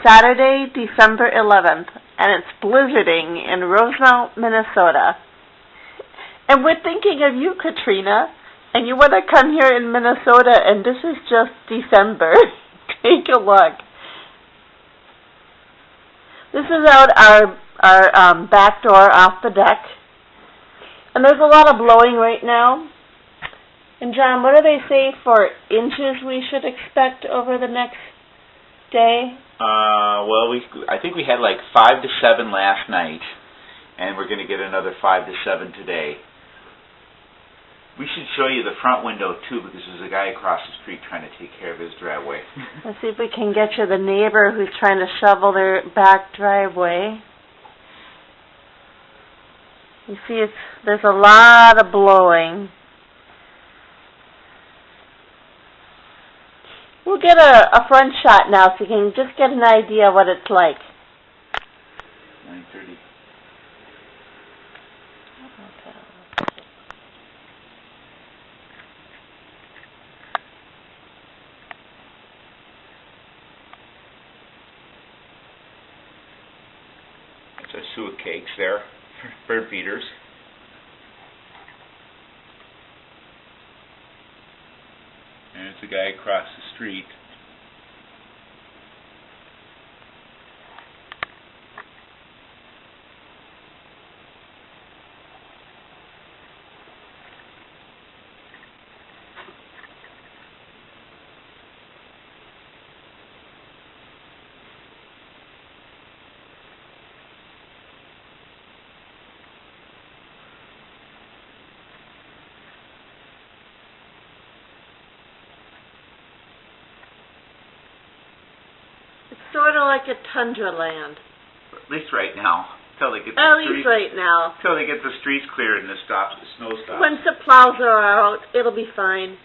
Saturday, December 11th, and it's blizzarding in Rosemount, Minnesota. And we're thinking of you, Katrina, and you want to come here in Minnesota, and this is just December. Take a look. This is out our back door off the deck, and there's a lot of blowing right now. And John, what do they say for inches we should expect over the next day? Well, I think we had like 5 to 7 last night, and we're going to get another 5 to 7 today. We should show you the front window too, because there's a guy across the street trying to take care of his driveway. Let's see if we can get you the neighbor who's trying to shovel their back driveway. You see, there's a lot of blowing. We'll get a front shot now so you can just get an idea what it's like. 9:30. There's a suet cakes there, bird feeders. And it's a guy across the street. It's sort of like a tundra land. At least right now, till they get the At least right now. till they get the streets cleared and the snow stops. Once the plows are out, it'll be fine.